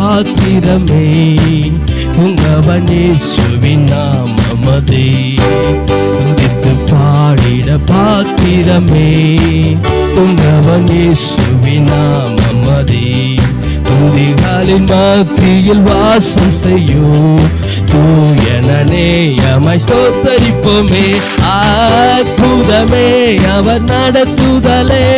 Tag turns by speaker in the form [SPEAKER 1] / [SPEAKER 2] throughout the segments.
[SPEAKER 1] பாத்திரமே உங்கவன் இயேசுவின் நாமமதே. துதித்து பாடிட பாத்திரமே உங்கவன் இயேசுவின் நாமமதே. துதிகளின் மத்தியில் வாசம் செய்யும் தூயனேயமாய் ஸ்தோத்தரிப்போமே. அற்புதமே அவர் நடத்துதலே,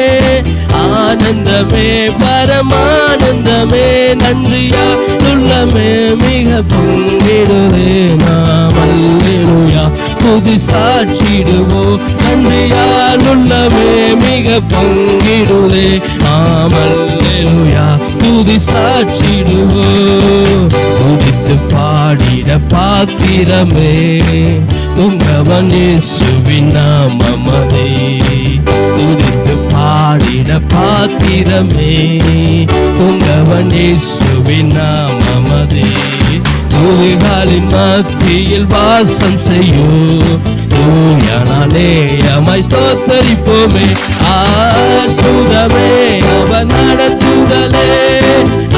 [SPEAKER 1] ஆனந்தமே பரமானந்தமே. நன்றியா உள்ளமே மிக பொங்கிடுதே நாம் அல்லேலூயா துதி சாட்சிடுவோம். நன்றியால் உள்ளமே மிக பொங்கிடுதே நாம் அல்லேலூயா துதி சாட்சிடுவோம். துதித்து பாடிட பாத்திரமே உங்கவன் இயேசுவின் நாமமதே. துதித்து பாடிட பாத்திரமே உங்கவன் இயேசுவின் நாமமதே. துதிகளின் மத்தியில் வாசம் செய்யும் தூயனேயமாய் ஸ்தோத்தரிப்போமே. அற்புதமே அவர் நடத்துதலே,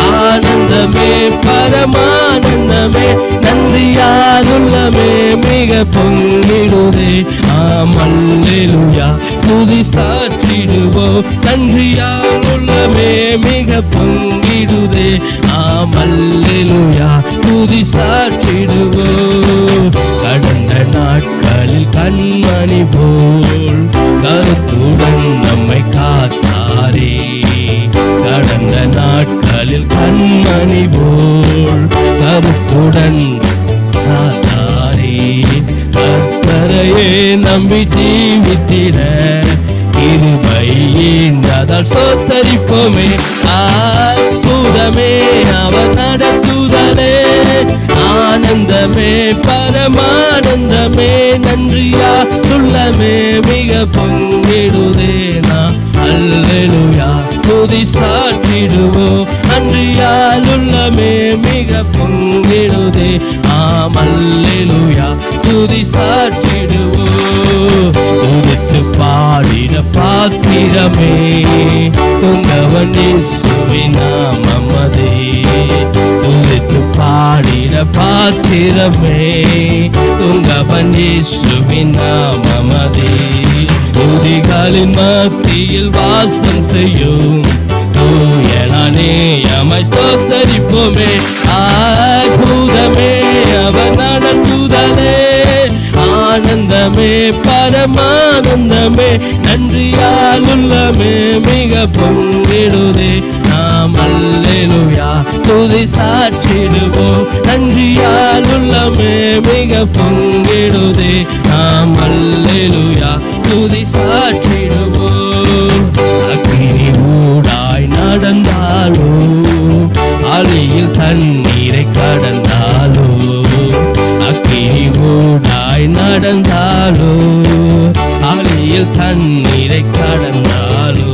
[SPEAKER 1] ஆனந்தமே பரமானந்தமே. நன்றியால் உள்ளமே மிக பொங்கிடுதே நாம் அல்லேலூயா துதி சாட்சிடுவோம். நன்றியால் உள்ளமே மிக பொங்கிடுதே நாம் அல்லேலூயா துதி சாட்சிடுவோம். கடந்த நாட்களில் கண்மணி போல் கருத்துடன் நம்மை காத்தாரே. கடந்த நாட்களில் கண்மணி போல் கருத்துடன் காத்தாரே. கர்த்தரையே நம்பி ஜீவித்திட கிருபையினால் ஸ்தோத்தரிப்போமே. அற்புதமே அவர் நடத்துதலே, ஆனந்தமே பரமானந்தமே. நன்றியா உள்ளமே மிக பொங்கிடுதே நாம் அல்லேலூயா துதி சாட்சிடுவோம். நன்றியால் உள்ளமே மிக பொங்கிடுதே நாம் அல்லேலூயா துதி சாட்சிடுவோம். துதித்து பாடிட பாத்திரமே உங்கவன் இயேசுவின் நாமமதே. துதித்து பாடிட பாத்திரமே உங்கவன் இயேசுவின் நாமமதே. துதிகளின் மத்தியில் வாசம் செய்யும் தூயனேயமாய் ஸ்தோத்தரிப்போமே. அற்புதமே அவர் நடத்துதலே, ஆனந்தமே பரமானந்தமே. நன்றியால் உள்ளமே மிக பொங்கிடுதே நாம் அல்லேலூயா துதி சாட்சிடுவோம். நன்றியால் உள்ளமே மிக பொங்கிடுதே நாம் அல்லேலூயா துதி சாட்சிடுவோம். அக்கினி ஊடாய் நடந்தாலோ, ஆழியில் தண்ணீரை கடந்தாலோ. அக்கினி ஊடாய் நடந்தாலோ, ஆழியில் தண்ணீரை கடந்தாலோ.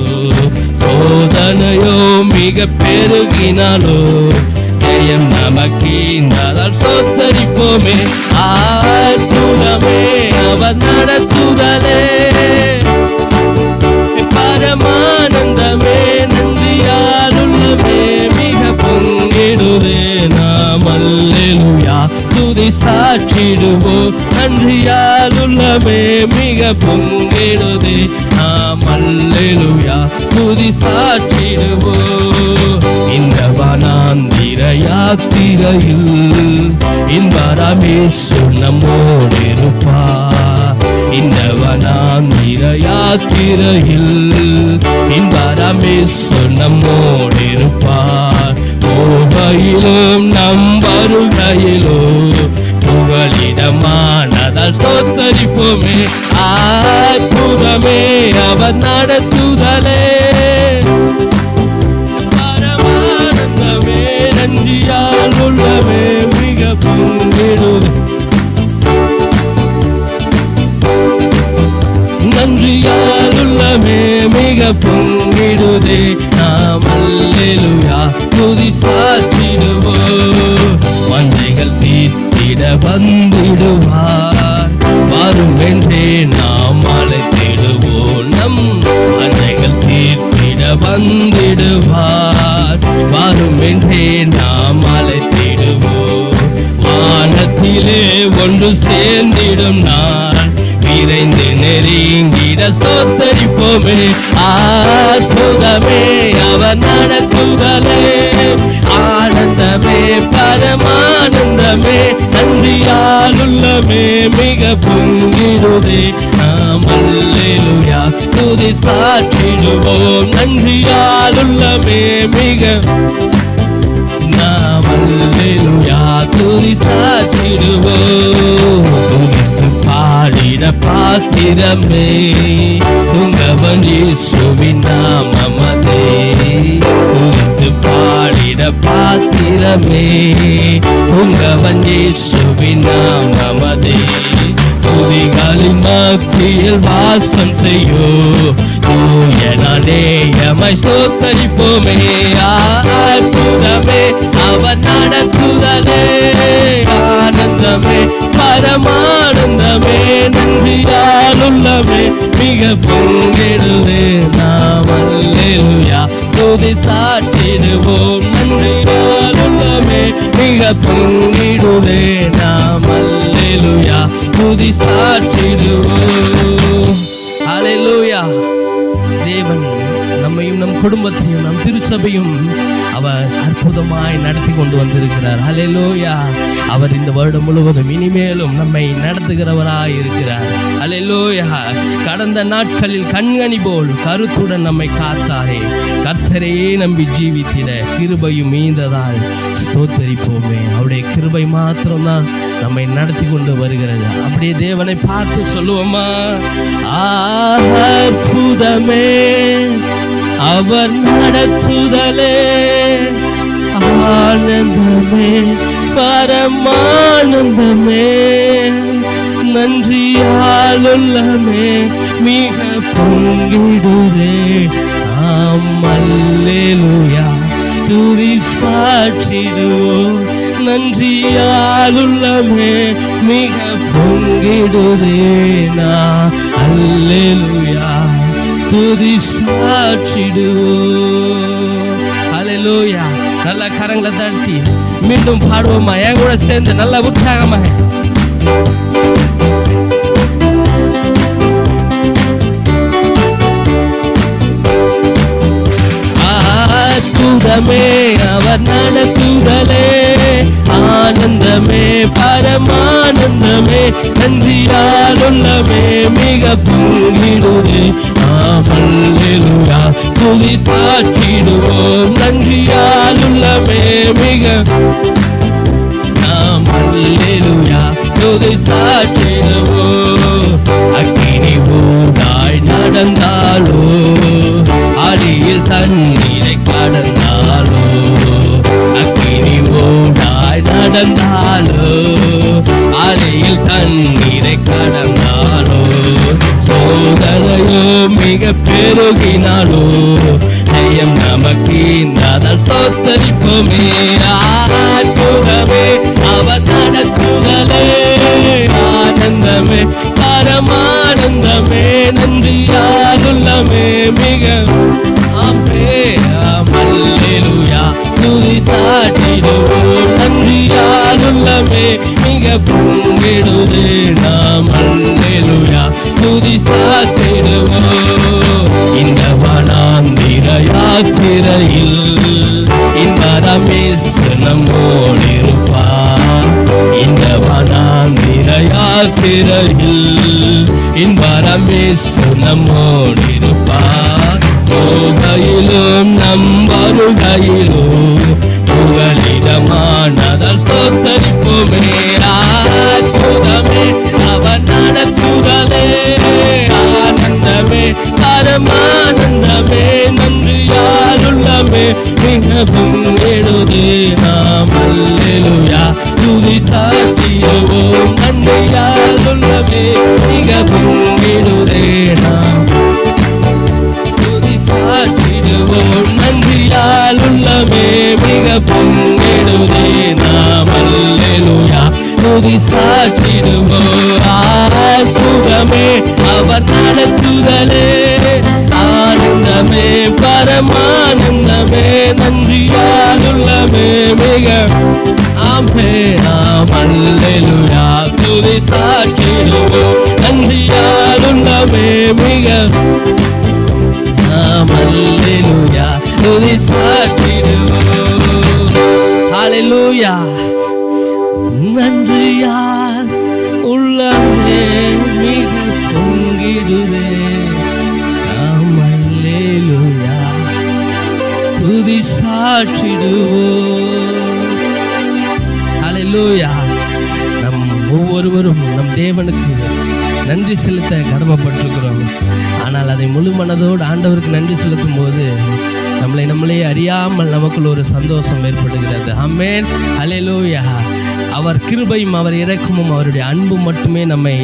[SPEAKER 1] சோதனையோ மிக பெருகினாலோ, ஜெயம் நமக்கின்றதால் ஸ்தோத்தரிப்போமே. அற்புதமே அவர் நடத்துதலே, பரமானந்தமே. நன்றியால் உள்ளமே மிக பொங்கிடுதே நாம் அல்லேலூயா துதி சாட்சிடுவோம். நன்றியால் உள்ளமே மிக பொங்கிடுதே நாம் அல்லேலூயா துதி சாட்சிடுவோம். இந்த வனாந்திர யாத்திரையில் இன்பரமேசு நம்மோடு இருப்பார். இந்த வனாந்திர யாத்திரையில் இன்பரமேசு நம்மோடு இருப்பார். போகையிலும் நம் வருகையிலும் புகலிடமானதால் ஸ்தோத்தரிப்போமே. அற்புதமே அவர் நடத்துதலே, பரமானந்தமே. நன்றியால் உள்ளமே மிக பொங்கிடுதே. நன்றியால் உள்ளமே மிக பொங்கிடுதே நாம் அல்லேலூயா துதி சாட்சிடுவோம். மந்தைகள் தீர்த்திட வந்திடுவார், வரும் என்றே நாம் அழைத்திடுவோம். நம் மந்தைகள் தீர்த்திட வந்திடுவார், வாரும் என்றே நாம் அழைத்திடுவோம். வானத்திலே ஒன்று சேர்ந்திடும் நாள் விரைந்து நெருங்கிட ஸ்தோத்தரிப்போமே. அற்புதமே அவர் நடத்துதலே, ஆனந்தமே பரமானந்தமே, நன்றியால் உள்ளமே மிக பொங்கிடுதே. நாம் அல்லேலூயா துதி சாற்றிடுவோம். நன்றியால் உள்ளமே மிக நாம் அல்லேலூயா துதி சாற்றிடுவோம். துதித்து பாடிட பாத்திரமே துங்கவன் இயேசுவின் நாமமதே. துதித்து பாடிட பாத்திரமே துங்கவன் இயேசுவின் நாமமதே. துதிகளின் மத்தியில் வாசம் செய்யோ தூயனானேயமாய் ஸ்தோத்தரிப்போமே. அற்புதமே அவர் நடத்துதலே, ஆனந்தமே பரமானந்தமே, நன்றியால் உள்ளமே மிக பொங்கிடுவே. நாம் அல்லேலூயா துதி சாற்றிடுவோம். நன்றியால் உள்ளமே மிக பொங்கிடுவே. நாம் அல்லேலூயா துதி சாற்றிடுவோம். ஹல்லேலூயா. தேவன் நம்மையும் நம் குடும்பத்தையும் நம் திருச்சபையும் அவர் அற்புதமாய் நடத்தி கொண்டு வந்திருக்கிறார். ஹல்லேலூயா. அவர் இந்த வருடம் முழுவதும் இனிமேலும் நம்மை நடத்துகிறவராய் இருக்கிறார். ஹல்லேலூயா. கடந்த நாட்களில் கண்கணி போல் கருத்துடன் நம்மை காத்தாரே. கர்த்தரையே நம்பி ஜீவித்திட கிருபையும் மீந்ததால் ஸ்தோத்தரிப்போமே. அவருடைய கிருபை மாத்திரம்தான் நம்மை நடத்தி கொண்டு வருகிறது. அப்படியே தேவனை பார்த்து சொல்லுவோமா? அற்புதமே அவர் நடத்துதலே, ஆனந்தமே பரமானந்தமே, நன்றியால் உள்ளமே மிக பொங்கிடுதே. நாம் அல்லேலூயா துதி சாற்றிடுவோம். நன்றியால் உள்ளமே மிக பொங்கிடுதே. நாம் அல்லேலூயா துதி சாற்றிடுவோம். ஹல்லேலூயா. நல்ல கரங்களை தட்டி மீண்டும் பாடுவோமா? என் கூட சேர்ந்து நல்ல உற்சாகமா. அற்புதமே அவர் நடத்துதலே, ஆனந்தமே பரமானந்தமே, நன்றியால் உள்ளமே மிக பொங்கிடுதே. அல்லேலூயா துதி சாற்றிடுவோம். நன்றியால் உள்ளமே மிக நாம் அல்லேலூயா துதி சாற்றிடுவோம். அக்கினி ஊடாய் நடந்தாலோ, அடியில் தண்ணீரை கடந்தாலோ, அக்கினி ஊடாய் நடந்தாலோ, அடியில் தண்ணீரை கடந்தாலோ, சோதனையோ மிக பெருகினாலோ, ஜெயம் நமக்கு நாதல் ஸ்தோத்தரிப்போமே. அற்புதமே அவர் நடத்துதலே, ஆனந்தமே பரமானந்தமே, நன்றியால் உள்ளமே மிக அல்லேலூயா துதி சாற்றிடுவோம். நன்றியால் உள்ளமே மிக பொங்கிடுதே. நாம் அல்லேலூயா துதி சாற்றிடுவோம். இந்த வனாந்திர யாத்திரையில் இந்த ரமேசு நம்மோடிருப்பார். இந்த வனாந்திர யாத்திரையில் இந்த ரமேசு நம்மோடிருப்பார். போகையிலும் நம் வருகையிலும் புகலிடமானதால் ஸ்தோத்தரிப்போமே. அற்புதமே அவர் நடத்துதலே, ஆனந்தமே பரமானந்தமே, நன்றியால் உள்ளமே மிக பொங்கிடுதே. நாம் அல்லேலூயா துதி சாற்றிடுவோம். நன்றியால் உள்ளமே மிக பொங்கிடுதே. நாம் துதி சாற்றிடுவோம். நன்றியால் உள்ளமே மிக பொங்கிடுதே. நாம் அல்லேலூயா துதி சாற்றிடுவோம். அற்புதமே அவர் நடத்துதலே, ஆனந்தமே பரமானந்தமே, நன்றியால் மிக ஆமென் அல்லேலூயா துதி சாற்றிடுவோம் நன்றியால் உள்ளமே மிக அல்லேலூயா துதி சாற்றிடுவோம் ஹல்லேலூயா நன்றியால் உள்ளமே மிக பொங்கிடுவே அல்லேலூயா துதி சாற்றிடுவோம் ஹல்லேலூயா நம் ஒவ்வொருவரும் நம் தேவனுக்கு நன்றி செலுத்த கடமைப்பட்டிருக்கிறோம். ஆனால் அதை முழு மனதோடு ஆண்டவருக்கு நன்றி செலுத்தும் போது நம்மளே அறியாமல் நமக்குள்ள ஒரு சந்தோஷம் ஏற்படுகிறது. ஆமென் ஹல்லேலூயா. அவர் கிருபையும் அவர் இரக்கமும் அவருடைய அன்பு மட்டுமே நம்மை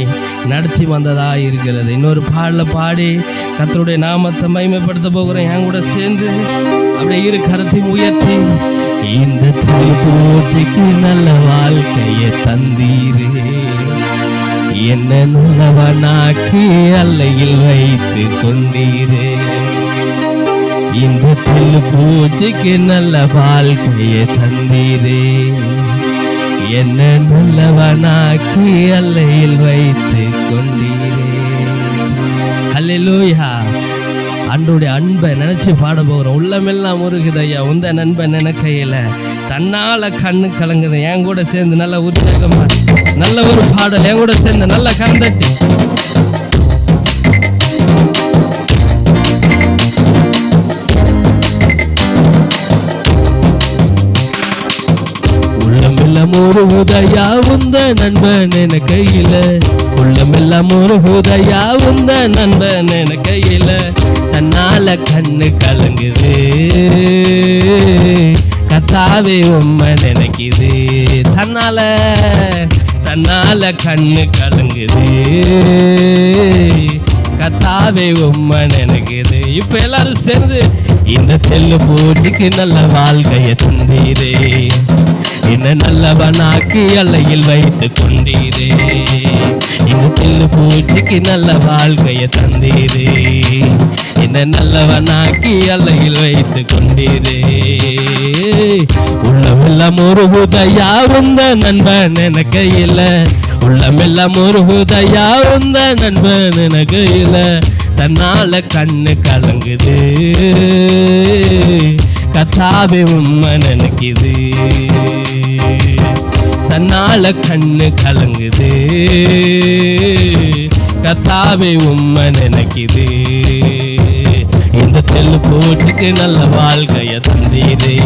[SPEAKER 1] நடத்தி வந்ததா இருக்கிறது. இன்னொரு பாடல பாடி கர்த்தருடைய நாமத்தை மகிமைப்படுத்த போகிறேன். என் கூட சேர்ந்து அப்படியே இரு கரத்தையும் உயர்த்தி இந்த திருப்பூஜைக்கு நல்ல வாழ்க்கையை தந்தீரே என்ன நல்லவனாக்கி அல்லையில் வைத்து கொண்டீரே இந்த திருப்பூஜைக்கு நல்ல வாழ்க்கையை தந்தீரே என்ன நல்லவனாக்கி அல்லையில் வைத்து கொண்டீரே. அல்லேலூயா. அன்றைய அன்பை நினைச்சு பாட போகிறோம். உள்ளமெல்லாம் உருகுது ஐயா உந்த நண்பன் நினைக்கையில தன்னால கண்ணு கலங்குது. என் கூட சேர்ந்து நல்ல உற்சாகமா நல்ல ஒரு பாடல் என் கூட சேர்ந்து நல்ல கரந்தட்டி உள்ளமெல்லாம் உருகுதையா உந்த நண்பன் என கையில உள்ளமெல்லாம் உருகுதையா உந்த நண்பன் என கையில தன்னால கண்ணு கலங்குது கத்தாவே உம்மை நினைக்குது தன்னால கண்ணு கலங்குது கத்தாவே உம்மை நினைக்குது. இப்ப எல்லாரும் சேர்ந்து இந்த தெல்லு பூச்சிக்கு நல்ல வாழ்க்கையை தந்தீரே என்ன நல்லவனாக்கி அல்லையில் வைத்து கொண்டீரே இந்த தெல்லு பூச்சிக்கு நல்ல வாழ்க்கையை தந்தீரே என்ன நல்லவனாக்கி அல்லையில் வைத்து கொண்டீரே உள்ளமெல்லாம் உருகுதையா உந்த நண்பன் என கையில உள்ளமெல்லாம் உருகுதையா உந்த நண்பன் என கையில தன்னால கண்ணு கலங்குது கத்தாவே உம்மை நினைக்குது தன்னால கண்ணு கலங்குது கத்தாவே உம்மை நினைக்குது இந்த தெல்லு போட்டுக்கு நல்ல வாழ்க்கைய தந்தீரே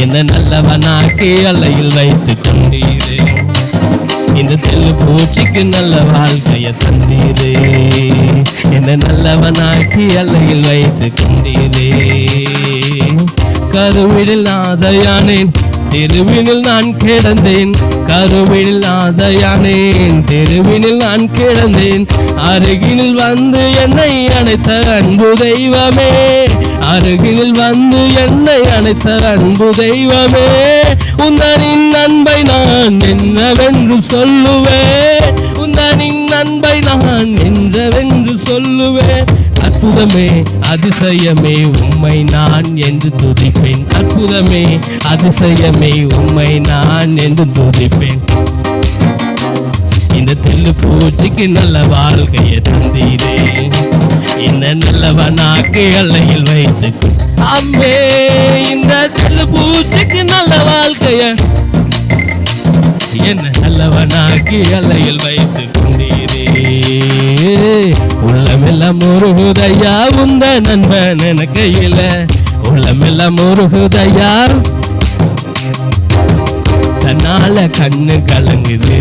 [SPEAKER 1] என்ன நல்லவனாக்கி அல்லையில் வைத்து கொண்டீரே இந்த தெல்லு பூச்சிக்கு நல்ல வாழ்க்கைய தந்தீரே என்ன நல்லவனாக்கி அல்லையில் வைத்து கொண்டீரே கருவிடில் நாதையானேன் தெருவினில் நான் கிடந்தேன் கருவினில் நாதையானேன் தெருவினில் நான் கிடந்தேன் அருகினில் வந்து என்னை அணைத்த அன்பு தெய்வமே அருகினில் வந்து என்னை அணைத்த அன்பு தெய்வமே உந்தனின் அன்பை நான் என்னவென்று சொல்லுவேன் உந்தனின் அன்பை நான் என்னவென்று சொல்லுவேன் அற்புதமே அதிசயமே உம்மை நான் என்று துதிப்பேன் அற்புதமே அதிசயமே உம்மை நான் என்று துதிப்பேன் இந்த தெல்லு பூச்சிக்கு நல்ல வாழ்க்கையை தந்தீரே என்ன நல்லவனாக்கி அல்லையில் வைத்து அம்மே இந்த தெல்லு பூச்சிக்கு நல்ல வாழ்க்கைய என்ன நல்லவனாக்கி அல்லையில் வைத்து கொண்டீரே உள்ளமெல்லாம் முருகுதையா உந்த நண்பன் என கையில உள்ளமெல்லாம் முருகுதையா தன்னால கண்ணு கலங்குது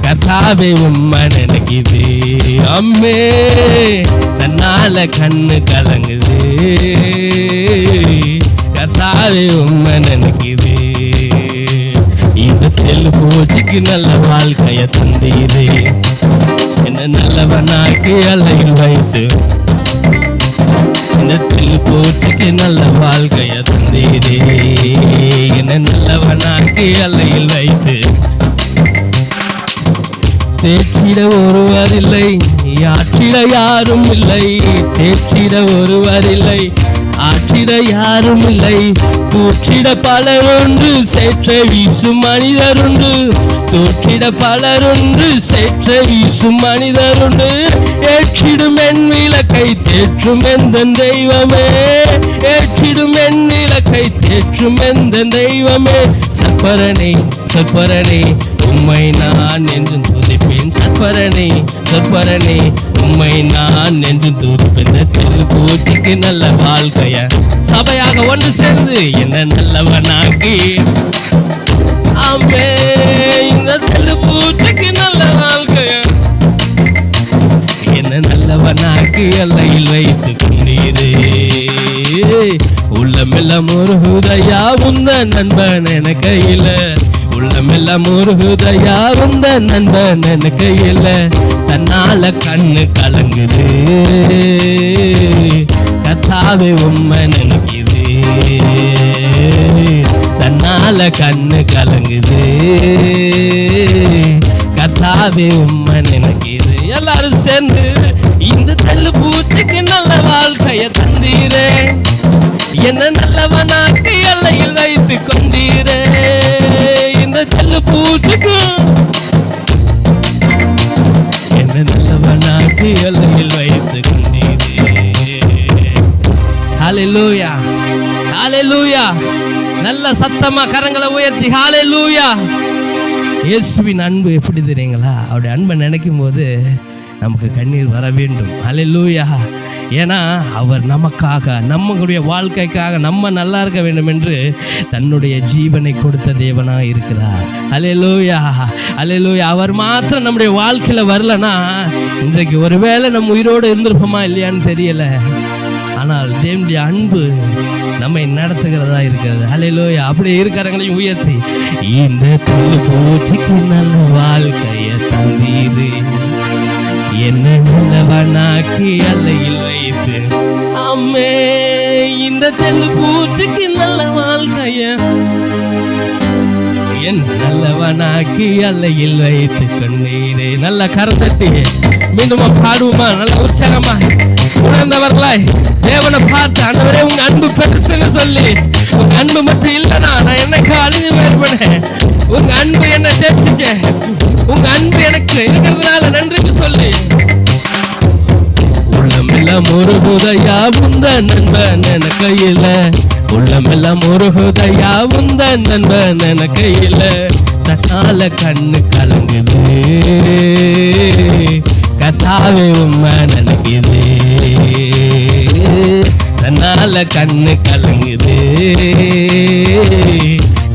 [SPEAKER 1] கத்தாவே உம்மை நினைக்குது அம்மே தன்னால கண்ணு கலங்குது கத்தாவே உம்மை நினைக்குது இந்த தெல்லு பூச்சிக்கு நல்ல வாழ்க்கைய தந்தீரே என்ன நல்லவனாக்கி அல்லையில் வைத்து இந்த தெல்லு பூச்சிக்கு நல்ல வாழ்க்கைய தந்தீரே என்ன நல்லவனாக்கி அல்லையில் வைத்து தேற்றிட ஒருவரில்லை ஆற்றிட யாரும் இல்லை தேற்றிட ஒருவரில்லை ஆற்றிட யாரும் இல்லை, தூற்றிட பலருண்டு, சேற்றை வீசும் மனிதருண்டு. தூற்றிட பலருண்டு, சேற்றை வீசும் மனிதருண்டு. ஏற்றிடும் என் விளக்கை தேற்றும் எந்த தெய்வமே, ஏற்றிடும் என் விளக்கை தேற்றும் எந்த தெய்வமே. சற்பரனே சற்பரனே உம்மை நான் என்று துதிப்பேன். சற்பரனே சற்பரனே உம்மை நான் என்று துதிப்பேன். பூச்சிக்கு நல்ல வாழ்க்கைய சபையாக ஒன்று சேர்ந்து என்ன நல்லவனாக்கி, ஆமே இந்த பூச்சிக்கு நல்ல வாழ்க்கைய என்ன நல்லவனாக்கி எல்லையில் வைத்து கொண்டீரே. உள்ளமெல்லாம் ஒரு ஹுதையா உந்த நண்பன் என கையில, உள்ளமெல்லாம் ஒரு ஹுதையா உந்த நண்பன் என கையில. தன்னால கண்ணு கலங்குது, கத்தாவே உம்மை நினைக்குது. தன்னால கண்ணு கலங்குது, கத்தாவே உம்மை நினைக்குது. எல்லாரும் சேர்ந்து இந்த தள்ளு பூச்சிக்கு நல்ல வாழ்க்கைய தந்தீரே, என்ன நல்லவனாக்கு எல்லையில் வைத்து கொண்டீரே. இந்த தள்ளு பூச்சிக்கு என்ன நல்லவனாக்கு எல்லையில் வைத்து கொண்டீரே. ஹல்லேலூயா ஹல்லேலூயா. நல்ல சத்தமா கரங்களை உயர்த்தி ஹல்லேலூயா. இயேசுவின் அன்பு எப்படி தெரியுங்களா? அவருடைய அன்பை நினைக்கும் போது நமக்கு கண்ணீர் வர வேண்டும். ஹல்லேலூயா. ஏன்னா அவர் நமக்காக, நம்மளுடைய வாழ்க்கைக்காக, நம்ம நல்லா இருக்க வேண்டும் என்று தன்னுடைய ஜீவனை கொடுத்த தேவனாக இருக்கிறார். ஹல்லேலூயா ஹல்லேலூயா. அவர் மாத்திரம் நம்முடைய வாழ்க்கையில வரலன்னா இன்றைக்கு ஒருவேளை நம்ம உயிரோடு இருந்திருப்போமா இல்லையான்னு தெரியல. ஆனால் தேவனுடைய அன்பு நம்மை நடத்துகிறதா இருக்கிறது. ஹல்லேலூயா. அப்படி இருக்கிறவங்களையும் உயர்த்தி இந்த பூச்சிக்கு நல்ல வாழ்க்கைய தந்தீரு, என்ன நல்லவனாக்கி எல்லையில் வைத்து. அம்மே இந்த பூச்சிக்கு நல்ல வாழ்க்கைய என் நல்லவனாக்கி எல்லையில் வைத்து கொண்டீரே. நல்ல கரத்தட்டி மீண்டும் பாடுவோமா? நல்ல உற்சாகமா உணர்ந்தவர்களாய் தேவனை பார்த்து, ஆண்டவரே உங்க அன்பு பெருசுன்னு சொல்லி, உங்க அன்பு மட்டும் இல்லைனா நான் என்னைக்கு அழிஞ்சு போயிருப்பேன். உங்க அன்பு என்ன தேடிச்சே, உங்க அன்பு எனக்கு இருக்கிறதுனால நன்றின்னு சொல்லி. உள்ளமெல்லாம் ஒரு ஹுதையா உந்த நண்பன் என கையில, உள்ளமெல்லாம் ஒரு ஹுதையா உந்த நண்பன் என கையில. தன்னால கண்ணு கலங்குது, கத்தாவே உம்மை நினைக்குது. தன்னால கண்ணு கலங்குது,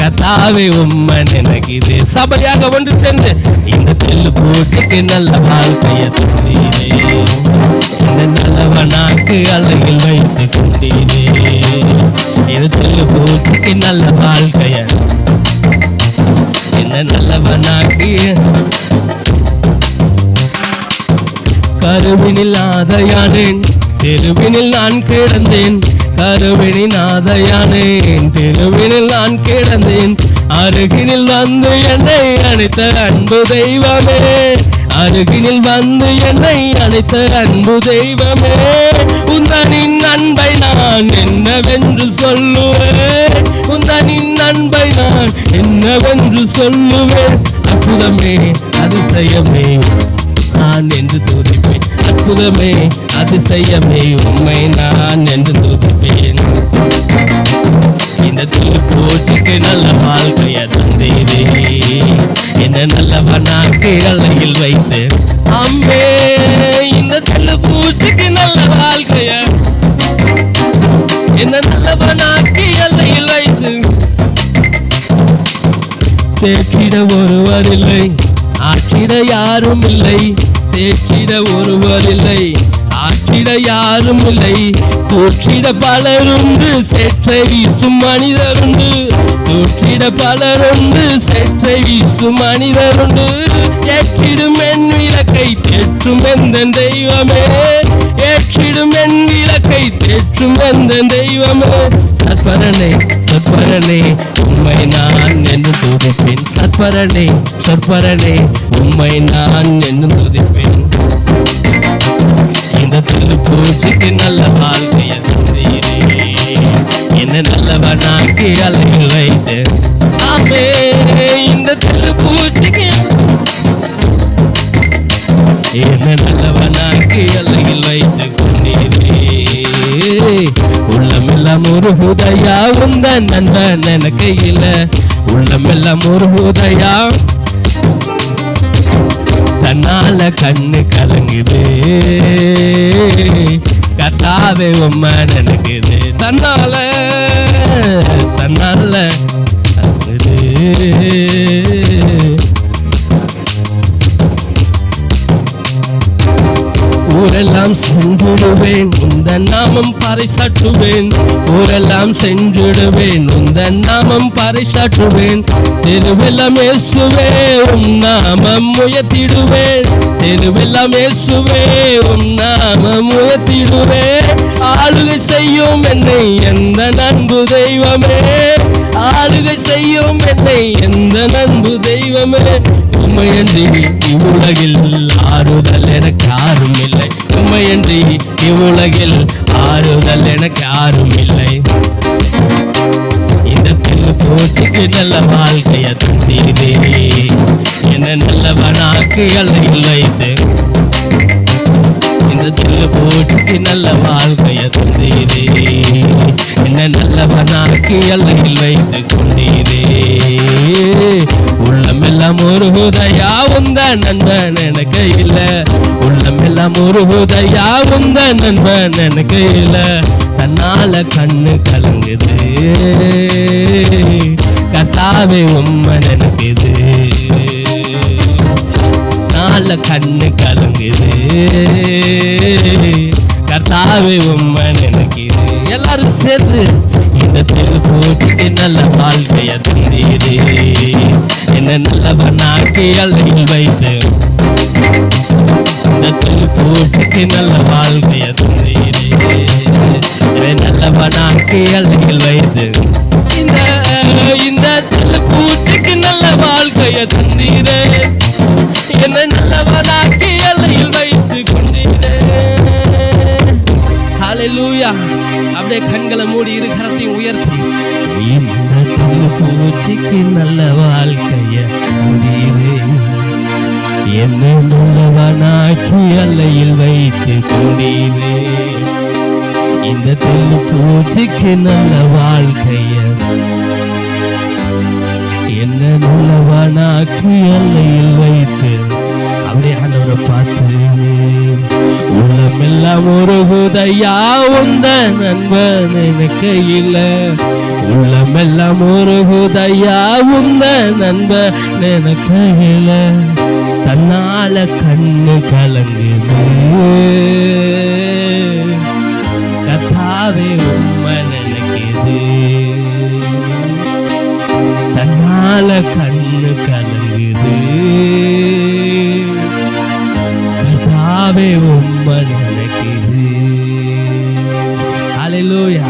[SPEAKER 1] கத்தாவே உம்மை நினைக்குது. சபையாக ஒன்று சேர்ந்து இந்த தெல்லு பூச்சிக்கு நல்ல வாழ்க்கைய தந்தீரே, இந்த நல்லவனாக்கு அழகில் வைத்து கொண்டீரே. இந்த தெல்லு பூச்சிக்கு நல்ல வாழ்க்கைய என்ன நல்லவனாக்கு. கருவினில் ஆதையானேன், தெருவினில் நான் கிடந்தேன். கருவினில் ஆதையானேன், தெருவினில் நான் கிடந்தேன். அருகினில் வந்து என்னை அழைத்த அன்பு தெய்வமே, அருகினில் வந்து என்னை அழைத்த அன்பு தெய்வமே. உந்தனின் அன்பை நான் என்னவென்று சொல்லுவேன், உந்தனின் அன்பை நான் என்னவென்று சொல்லுவேன். அற்புதமே அதிசயமே நான் என்று துதிப்பேன், அற்புதமே அதிசயமே உம்மை நான் என்று துதிப்பேன். இந்த பூச்சிக்கு நல்ல வாழ்க்கைய தந்தீரே, என்ன நல்லவனாக்கு எல்லையில் வைத்து. அம்மே இந்த பூச்சிக்கு நல்ல வாழ்க்கைய என்ன நல்லவனாக்கு எல்லையில் வைத்து. தேற்றிட ஒருவர் இல்லை, ஆற்றிட யாரும் இல்லை. தேற்றிட ஒருவர் இல்லை, ஆற்றிட யாரும் இல்லை. தூற்றிட பலருண்டு, சேற்றை வீசும் மனிதருண்டு. தூற்றிட பலருண்டு, சேற்றை வீசும் மனிதருண்டு. ஏற்றிடும் என் விளக்கை தேற்றும் எந்த தெய்வமே, ஏற்றிடும் என் விளக்கை தேற்றும் எந்த தெய்வமே. சற்பரனே சொற்பரனே உம்மை நான் என்று துதிப்பேன். சற்பரனே சொற்பரனே உம்மை நான் என்று துதிப்பேன். இந்த பூச்சிக்கு நல்ல வாழ்க்கைய தந்தீரே, என்ன நல்லவனாக்கி அலையில் வைத்து ஆமே இந்த தெரு பூச்சிக்கு என்ன நல்லவனாக்கி அலையில் வைத்து கொண்டீரே உள்ளமெல்லாம் ஒரு ஹுதையா உந்த நண்பன் எனக்கு இல்ல உள்ளமெல்லாம் ஒரு ஹுதையா தன்னால கண்ணு கலங்குது கத்தாவே உம்மை நினைக்குது தன்னால ஊரெல்லாம் சென்றுடுவேன் உந்த நாமம் பறைசாற்றுவேன் ஊரெல்லாம் சென்றுடுவேன் உந்த நாமம் பறைசாற்றுவேன் தெருவெல்லாம் இயேசுவே உம் நாமம் உயர்த்திடுவேன் தெருவெல்லாம் இயேசுவே உம் நாமம் உயர்த்திடுவேன் ஆளுகை செய்யும் என்னை எந்த நண்பு தெய்வமே ஆளுகை செய்யும் என்னை எந்த நண்பு தெய்வமே உம்மையன்றி இவ்வுலகில் ஆறுதல் எனக்கு யாரும் இல்லை உம்மையன்றி இவ்வுலகில் ஆறுதல் எனக்கு யாரும் இல்லை இந்த பிள்ளை போச்சுக்கு நல்ல வாழ்க்கைய தந்தீரே என்ன நல்லவனாக்கு அலையில் வைத்து இந்த பிள்ளை போச்சுக்கு நல்ல வாழ்க்கைய தந்தீரே என்ன நல்லவனாக்கு அலையில் வைத்து கொண்டீரே உள்ளமெல்லாம் ஒரு ஹுதையா உந்த நண்பன் எனக்கு இல்ல உள்ளமெல்லாம் ஒரு ஹுதையா உந்த நண்பன் எனக்கு இல்ல தன்னால கண்ணு கலங்குது கத்தாவே உம்மை நினைக்குது நால கண்ணு கலங்குது கத்தாவே உம்மை நினைக்குது எல்லாரும் சேர்ந்து இந்த தெரு போட்டுக்கு நல்ல வாழ்க்கைய தந்தீரே என்ன நல்லவனாக்கி அலையில் வைத்து இந்த தெரு போட்டுக்கு நல்ல வாழ்க்கைய தந்தீரே நல்லவனாக்கி அலையில் வைத்து இந்த தெரு போட்டுக்கு நல்ல வாழ்க்கைய தந்தீரே என்ன நல்லவனாக்கி அலையில் வைத்து கொண்டீரே ஹல்லேலூயா அப்படியே கண்களை மூடி இரு கரத்தையும் உயர்த்தி இந்த பூச்சிக்கு நல்ல வாழ்க்கைய என்ன நல்லவனாக்கி அலையில் வைத்து கொண்டீரே இந்த பூச்சிக்கு நல்ல வாழ்க்கைய என்ன நல்லவனாக்கி அலையில் வைத்து அப்படியே ஆண்டவரை பார்த்து உள்ளமெல்லாம் ஒரு ஹுதையா உந்த நண்பன் எனக்கு இல்ல உள்ளமெல்லாம் ஒரு ஹுதையா உந்த நண்பன் எனக்கு இல்ல தன்னால கண்ணு கலங்குது கத்தாவே உம்மை நினைக்குது தன்னால கண்ணு கலங்குது கத்தாவே உம்மை நினைக்குது ஹல்லேலூயா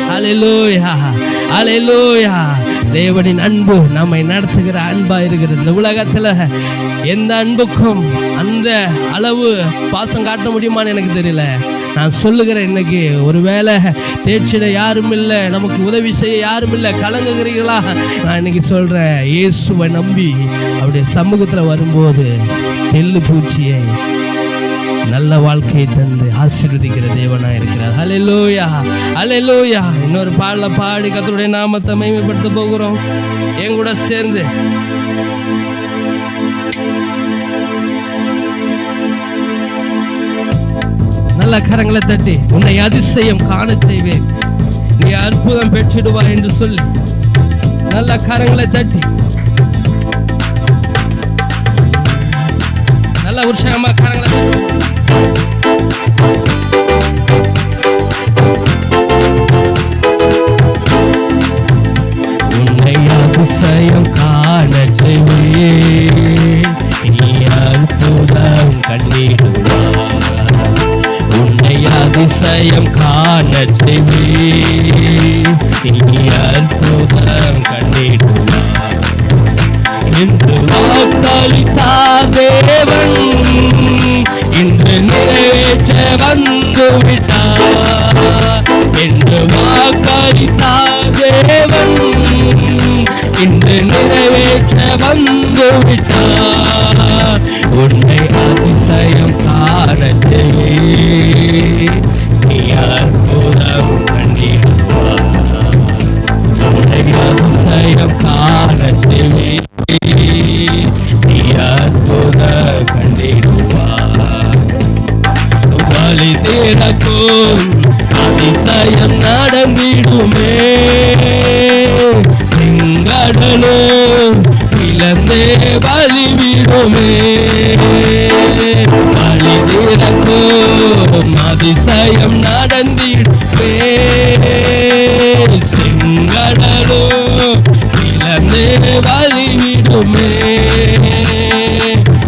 [SPEAKER 1] ஹல்லேலூயா ஹல்லேலூயா தேவனின் அன்பு நம்மை நடத்துகிற அன்பா இருக்கிறது இந்த உலகத்துல எந்த அன்புக்கும் அந்த அளவு பாசம் காட்ட முடியுமான்னு எனக்கு தெரியல நான் சொல்லுகிறேன் இன்னைக்கு ஒருவேளை தேய்ச்சிட யாரும் இல்லை நமக்கு உதவி செய்ய யாரும் இல்லை கலங்குகிறீங்களா நான் இன்னைக்கு சொல்றேன் இயேசுவை நம்பி அவருடைய சமூகத்துல வரும்போது தெள்ளு பூச்சியை நல்ல வாழ்க்கையை தந்து ஆசீர்வதிக்கிற தேவனா இருக்கிறார் ஹல்லேலூயா ஹல்லேலூயா இன்னொரு பாடல பாடி கர்த்தருடைய நாமத்தை மகிமைப்படுத்த போகிறோம் என் கூட சேர்ந்து நல்ல கரங்களை தட்டி உன்னை அதிசயம் காண செய்வேன் நீ அற்புதம் பெற்றிடுவாய் என்று சொல்லி நல்ல கரங்களை தட்டி நல்ல உற்சாகமா கரங்களை உன்னை அதிசயம் காண செய்வேன் நீ அற்புதம் கண்டிடுவாய் உன்னை அதிசயம் காண செய்வேன் நீ அற்புதம் கண்டிடுவாய் என்று வாக்களித்தார் தேவன் இன்று நிறைவேற்ற வந்து விட்டார் என்று வாக்களித்தார் விட்டார். உன்னை அதிசயம் காண செய்வே நீ அற்புதம் கண்டிடுவார். உன்னை அதிசயம் காண செய்வே நீ அற்புதம் கண்டிடுவார். வழி திறக்கும் அதிசயம் நடந்திடுமே. செங்கடலும் இழந்தே வழிவிடுமே. வழி திறக்கும் அதிசயம் நடந்திடுமே. செங்கடலும் இழந்தே வழிவிடுமே.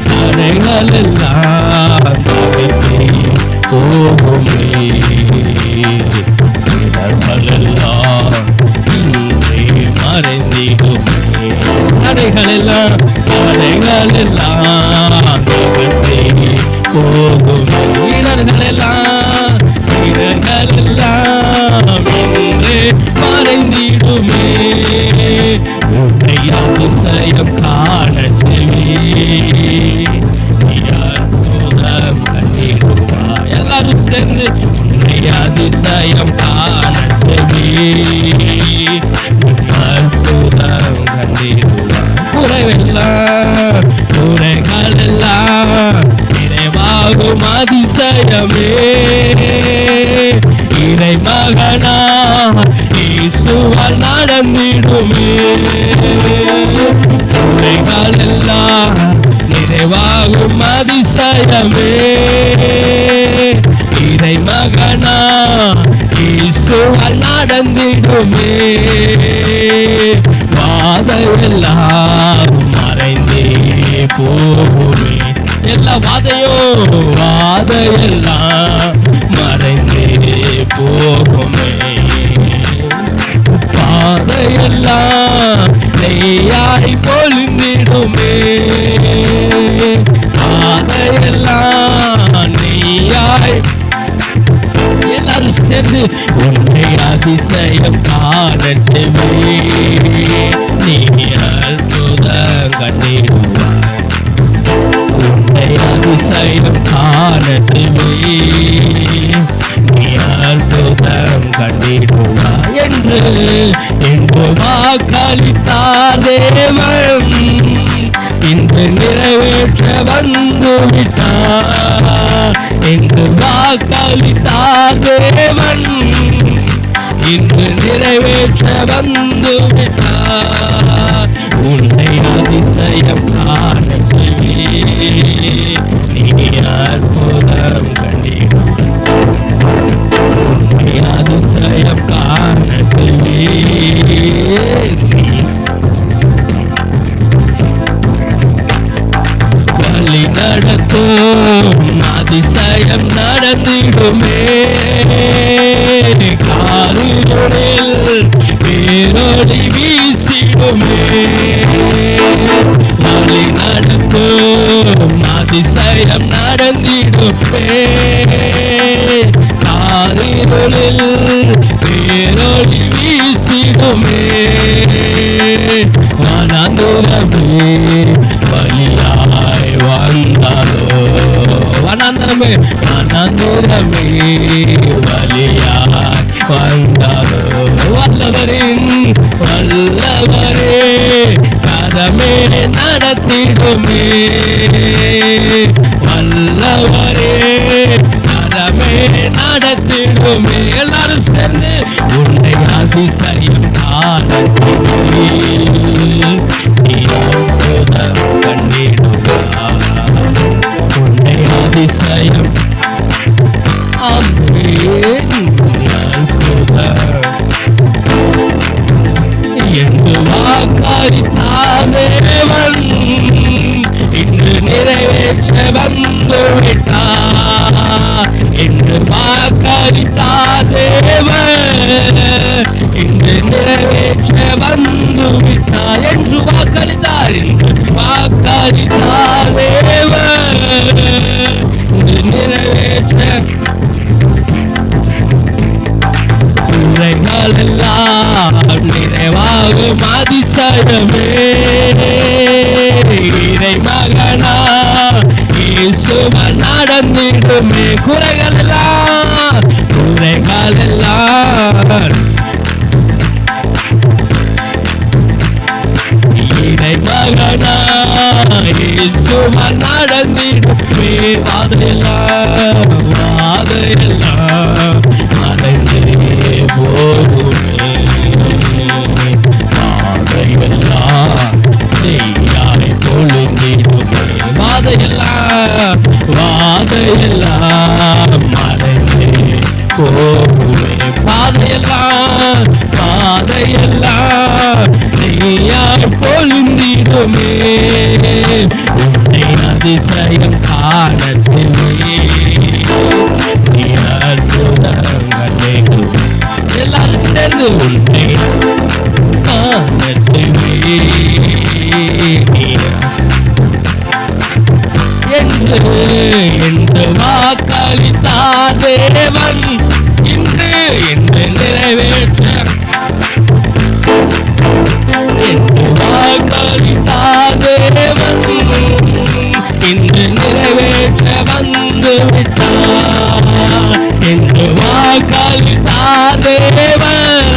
[SPEAKER 1] தடைகள் எல்லாம் போகுமே. இடர்களெல்லாம் இன்றே மறைந்திடுமே. தடைகளெல்லாம் போகுமே. இடர்களெல்லாம் இன்றே மறைந்திடுமே. உன்னை அதிசயம் காண செய்வே எல்லாரும் சேர்ந்து உன்னை அதிசயம் காண செய்வே அற்புதம் கண்டிடுவார். குறைகளெல்லாம் நிறைவாகும் அதிசயமே. இறை மகனா இயேசுவால் நடந்திடுமே. குறைகளெல்லாம் நிறைவாகும் அதிசயமே. இறை மகனா இயேசுவால் நடந்திடுமே. வாதையெல்லாம் மறைந்தே போகுமே. எல்லா வாதையெல்லாம் மறைந்தே போகுமே. பாதையெல்லாம் நெய்யாய் பொழிந்திடுமே. பாதையெல்லாம் நெய்யாய். எல்லாரும் சேர்ந்து உன்னை அதிசயம் காண செய்வே நீ அற்புதம் கண்டிடுவார். உன்னை அதிசயம் காண செய்வே நீ அற்புதம் கண்டிடுவார் என்று வாக்களித்தார் தேவன். இன்று நிறைவேற்ற வந்து விட்டார். என்று வாக்களித்தார் தேவன். இன்று நிறைவேற்ற வந்து விட்டார். உன்னை அதிசயம் காண செய்வே நீ அற்புதம் கண்டிடுவார். உன்னை அதிசயம் காண செய்வே நீ வழி நடத்தும் அதிசயம் நடந்திடுமே. காரிருளில் பேரொளி வீசிடுமே. வழி நடத்தும் அதிசயம் நடந்திடுமே. காரிருளில் பேரொளி வீசிடுமே. வனாந்தரமே வழியாய் வந்தாரோ. வனாந்தரமே வழியாய் வந்தாரோ. வல்லவரே கதமே நடத்திடுமே. வல்லவரே கதமே நடத்திடுமே. எல்லாரும் சேர்ந்து உன்னை அதிசயம் காண கண்டிடுவார். உன்னை அதிசயம் என்று வாக்களித்தார் தேவன். இன்று நிறைவேற்ற வந்து விட்டார். என்று வாக்களித்தார் தேவன். இன்று நிறைவேற்ற வந்து விட்டார். என்று வாக்களித்தார். என்று வாக்களித்தார் தேவன். இன்று நிறைவேற்ற குறைகளெல்லாம் நிறைவாகும் அதிசயமே. மகனா இயேசுவால் நடந்திடுமே குறைகள் எல்லாம் இடை மகனா இயேசுவால் நடந்திடுமே வாதையெல்லாம் மறைந்தே போகுமே வாதையெல்லாம் நெய்யாய் பொழுந்திடுமே வாதையெல்லாம் மறைந்தே போகுமே பாதையெல்லாம் நெய்யாய் பொழுந்திடுமே உன்னை அதிசயம் காண எல்லாரும் சேர்ந்து உன்னை என்று வாக்களித்தார் தேவன் இன்று நிறைவேற்ற என்று வாக்களித்தார் தேவன் இன்று நிறைவேற்ற வந்து விட்டார் என்று வாக்களித்தார் தேவன்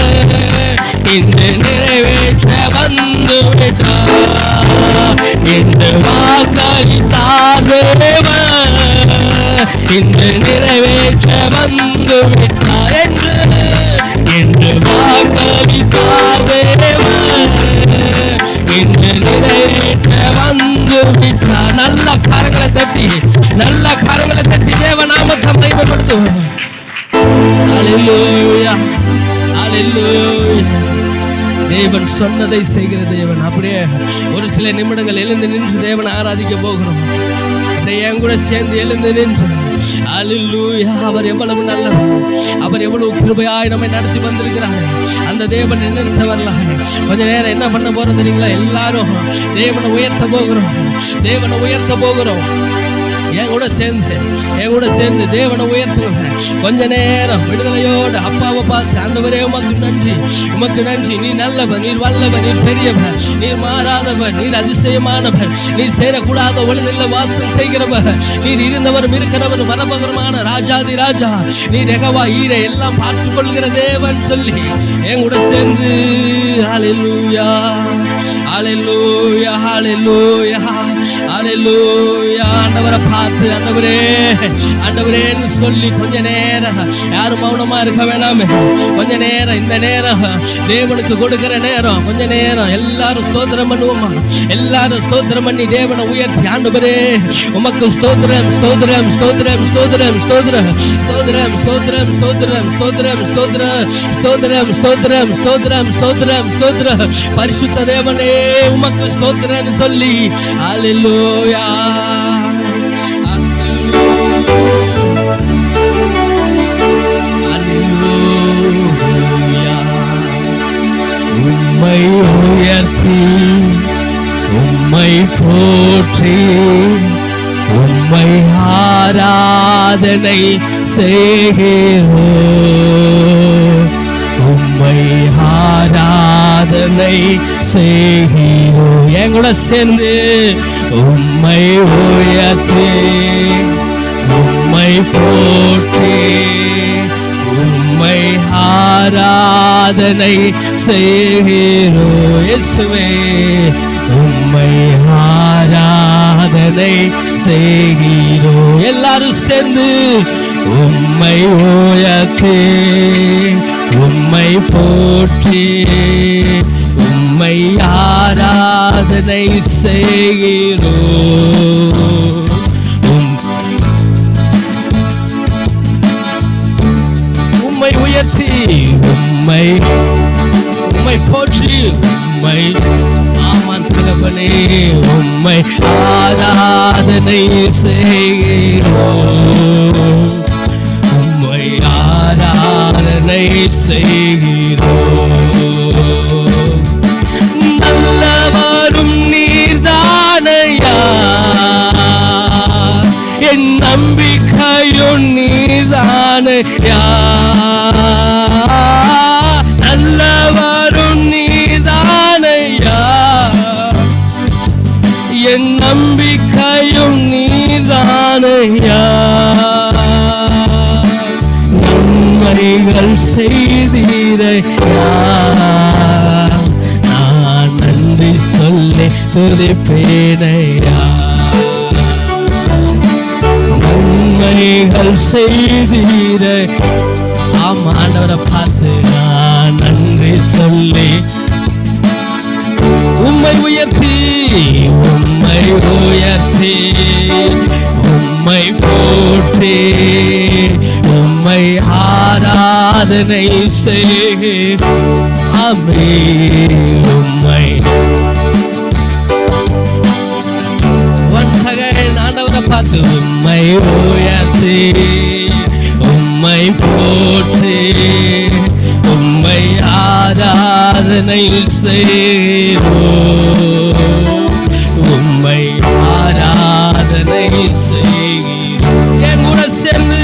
[SPEAKER 1] இன்று நிறைவேற்ற வந்து விட்டார் என்று வாக்களித்தார் தேவன் இன்று நிறைவேற்ற வந்து விட்டார் என்று வாக்களித்தார் தேவன் இன்று நிறைவேற்ற வந்து விட்டார். நல்ல கரங்களை தட்டி தேவநாமத்தை மகிமைப்படுத்துவோம். அல்லேலூயா அல்லேலூயா. தேவன் சொன்னதை செய்கிற தேவன். அப்படியே ஒரு சில நிமிடங்கள் எழுந்து நின்று தேவனை ஆராதிக்க போகிறோம். அப்படியே என் கூட சேர்ந்து எழுந்து நின்று அல்லேலூயா. அவர் எவ்வளவு நல்லவர், அவர் எவ்வளவு கிருபையாய் நம்மை நடத்தி வந்திருக்கிறார். அந்த தேவன் நினைத்தவர்கள கொஞ்ச நேரம் என்ன பண்ண போறோம் தெரியுங்களா? எல்லாரும் தேவனை உயர்த்த போகிறோம். என் கூட சேர்ந்து தேவனை உயர்த்துங்க. கொஞ்ச நேரம் விடுதலையோடு அப்பாவை பார்த்து ஆண்டவரே உமக்கு நன்றி. நீ நல்லவர், நீர் வல்லவர், நீர் பெரியவர், நீர் மாறாதவர், நீர் அதிசயமானவர், நீர் சேரக்கூடாத ஒளியில் வாசம் செய்கிறவர், நீர் இருந்தவரும் இருக்கிறவர், வரபகரமான ராஜாதி ராஜா, நீர் யெகோவா ஈரே, எல்லாம் பார்த்துக் கொள்கிற தேவன் சொல்லி என் கூட சேர்ந்து அல்லேலூயா அல்லேலூயா அல்லேலூயா அல்லேலூயா. ஆண்டவரை பார்த்து ஆண்டவரேன்னு சொல்லி கொஞ்ச நேரம் யாரும் மௌனமா இருக்க வேணாமே. கொஞ்ச நேரம் இந்த நேரம் தேவனுக்கு கொடுக்கிற நேரம். கொஞ்ச நேரம் எல்லாரும் ஸ்தோத்திரம் பண்ணுவோமா? எல்லாரும் ஸ்தோத்திரம் பண்ணி தேவனை உயர்த்தி ஆண்டவரே உமக்கு ஸ்தோத்திரம் ஸ்தோத்திரம் ஸ்தோத்திரம் ஸ்தோத்திரம் ஸ்தோத்திரம் ஸ்தோத்திரம் ஸ்தோத்திரம் ஸ்தோத்திரம் ஸ்தோத்திரம் ஸ்தோத்திரம் ஸ்தோத்திரம் ஸ்தோத்திரம் ஸ்தோத்திரம் ஸ்தோத்திரம் ஸ்தோத்திரம் பரிசுத்த தேவனே உமக்கு ஸ்தோத்திரம்னு சொல்லி அல்லேலூயா அல்லேலூயா. உம்மை உயர்த்தி உம்மை போற்றி உம்மை ஆராதனை செய்கிறோம். உம்மை ஆராதனை செய்கிறோம். என் கூட சேர்ந்து உம்மை உயர்த்தி உம்மை போற்றி உம்மை ஆராதனை செய்கிறோம். இயேசுவே உம்மை ஆராதனை செய்கிறோம். எல்லாரும் சேர்ந்து உம்மை உயர்த்தி உம்மை போற்றி உம்மை ஆராதனை செய்கிறோம். உம்மை உயர்த்தி உம்மை போற்றி உம்மை ஆமான் தகப்பனே உம்மை ஆராதனை செய்கிறோம். உம்மை ஆராதனை செய்கிறோம். நல்லவரும் நீர்தானையா, என் நம்பிக்கையும் நீர்தானையா. நல்லவரும் நீர்தானையா, என் துதிப்பேனையா. நன்மைகள் செய்தீரே. ஆமா, ஆண்டவரை பார்த்து நான் நன்றி சொல்லி உம்மை உயர்த்தி உம்மை உயர்த்தி உம்மை போற்றி உம்மை ஆராதனை செய்கிறேன். உம்மை ஆண்டவரை பார்த்து உம்மை உயர்த்தி உம்மை போற்றி உம்மை ஆராதனை செய்கிறோம். உம்மை ஆராதனை செய்கிறோம். என் கூட சேர்ந்து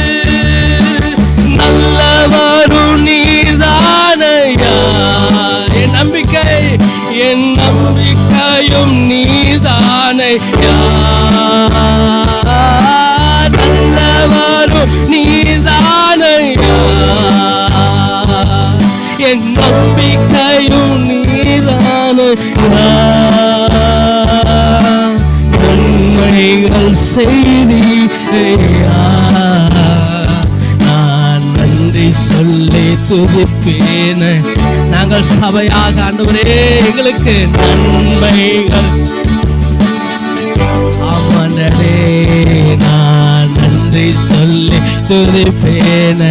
[SPEAKER 1] நல்லவரும் நீதானையா. என் நம்பிக்கையும் நீதானையா. நல்லவரும் நீதானையா. என் நம்பிக்கையும் நீதானையா. நன்மைகள் செய்தீரையா. நான் நன்றி சொல்லி துதிப்பேன். நாங்கள் சபையாக ஆண்டவரே எங்களுக்கு நன்மைகள் ஆமாண்டே நான் நன்றி சொல்லி துதிப்பேன்.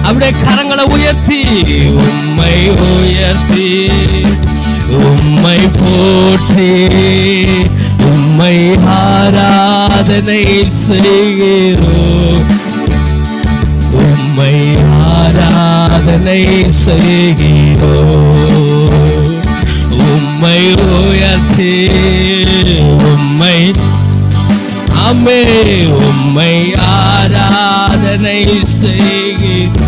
[SPEAKER 1] அப்படியே கரங்களை உயர்த்தி உம்மை உயர்த்தி உம்மை போற்றி உம்மை ஆராதனை செய்கிறோம். உம்மை ஆராதனை செய்கிறோம். உம்மை உயர்த்தி உம்மை ஆமே உம்மை ஆராதனை செய்கிறோம்.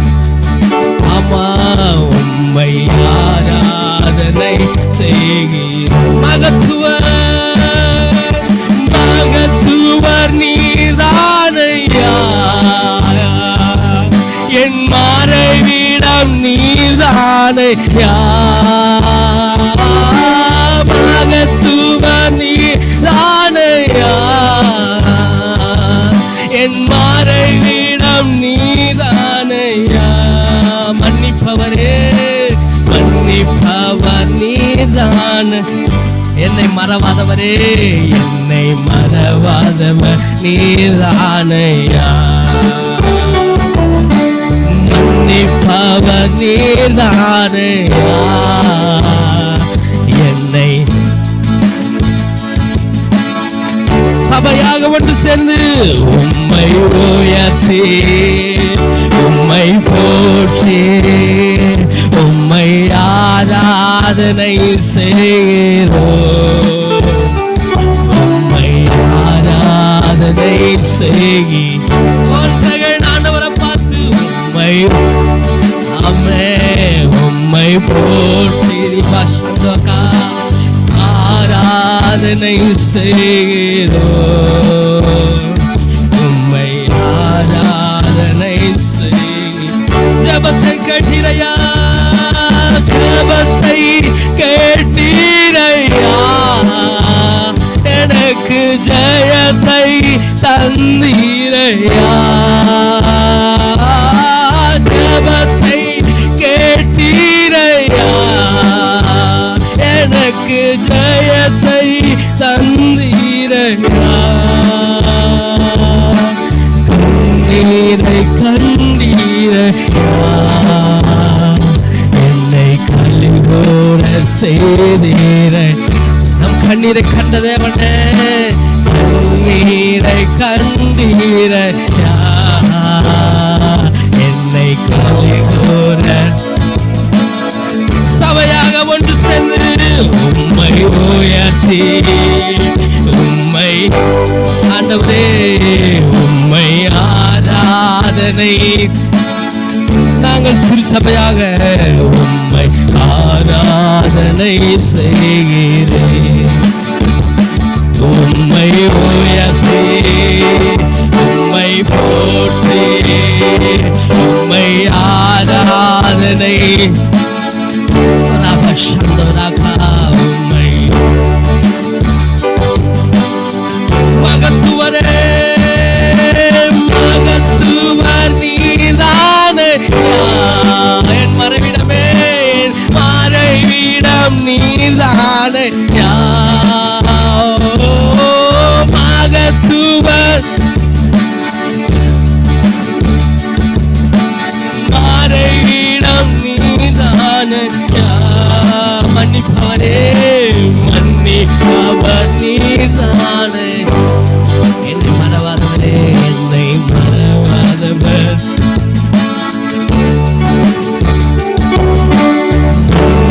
[SPEAKER 1] ஆமா, உம்மை ஆராதனை செய்கிறோம். மகத்துவர் நீதானையா. என் மறைவிடம் நீதானையா. மகத்துவர் நீதானையா. என் மறைவிடம் நீதானையா. மன்னிப்பவரே மன்னிப்பவர் நீதான். என்னை மறவாதவரே என்னை மறவாதவர் நீதானையா. மன்னிப்பவர் நீதானையா. என்னை சபையாக ஒன்று சேர்ந்து உம்மை உயர்த்தி உம்மை போற்றி உம்மை ஆராதனை செய்கிறோம். உம்மை ஆராதனை செய்கிறோம். ஆண்டவரை பார்த்து உம்மை ஆமே உம்மை போற்றி ஆராதனை செய்கிறோம். உம்மை ஆராதனை செய்கிறோம். ஜபத்தை கேட்டீரையா. ஜபத்தை கேட்டீரையா. எனக்கு ஜெயத்தை தந்தீரையா. ஜபத்தை கேட்டீரையா. எனக்கு ஜெயத்தை தந்தீரையா. கண்ணீரை கண்டீரையா. என்னை கலிகூட செய்தீரை. நம் கண்ணீரை கண்ட தேவனே. கண்ணீரை கண்டீரையா. என்னை கலிகூட சபையாக ஒன்று சேர்ந்து உம்மை உயர்த்தி உம்மை ஆண்டவரே உம்மை ஆராதனை நாங்கள் திருச்சபையாக உம்மை ஆராதனை செய்கிறேன். உம்மை உயர்த்தி உம்மை போற்றி உம்மை ஆராதனை உம்மை பலிபீடம் நீதானையா, மகத்துவர் மறையிடம் நீதானையா, மன்னிப்பவரே மன்னிப்பவர் நீதானே, என்னை மறவாதவரே என்னை மறவாதவர்,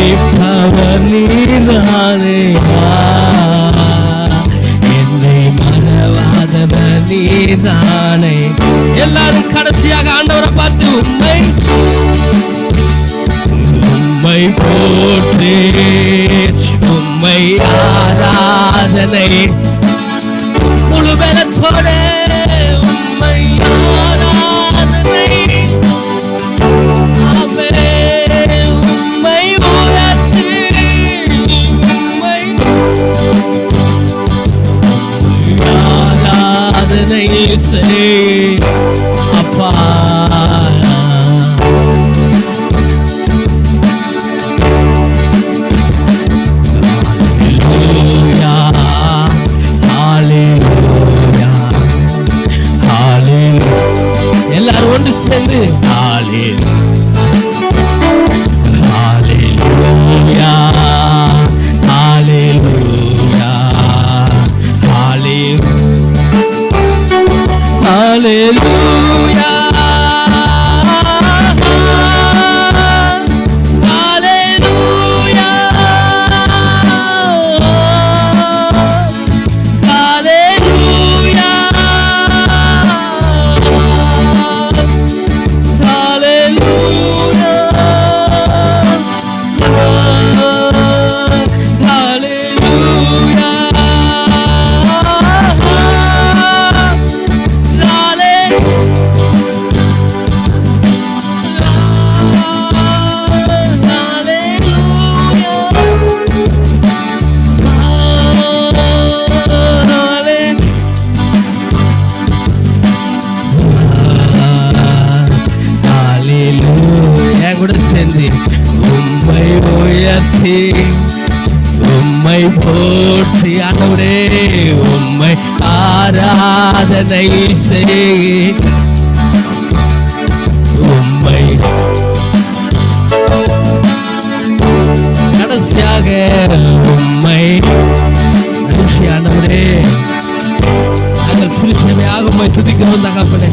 [SPEAKER 1] மன்னிப்பவர் நீதானே, என்னை மறவாதவர் நீதானே. எல்லாரும் கடைசியாக ஆண்டவரை பார்த்து உம்மை போற்றி உம்மை ஆராதனை முழு பலத்தோடு உம்மை ஆராதனை, உம்மை உயர்த்தி உம்மை ஆராதனை செய் அப்பா. எல்லாரும் ஒன்று சேர்ந்து ஹல்லேலூயா ஹல்லேலூயா ஹல்லேலூயா கூட சேர்ந்து உம்மை உயர்த்தி உம்மை போற்றி ஆண்டவரே உம்மை ஆராதனை செய் உம்மை கடைசியாக உம்மை நன்றி ஆண்டவரே. நாங்கள் திருச்சபையாக உம்மை துதிக்கிறோம் தகப்பனே.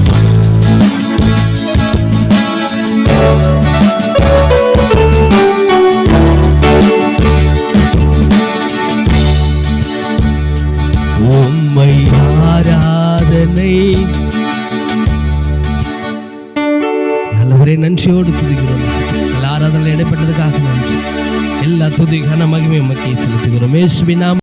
[SPEAKER 1] உம்மை ஆராதனை நல்லவரே நன்றியோடு துதிக்கிறோம். நல்ல ஆராதனை இடைப்பட்டதுக்காக நன்றி. எல்லா துதி கன மகிமை உமக்கே செலுத்துகிறோம். இயேசுவின் நாமத்தில்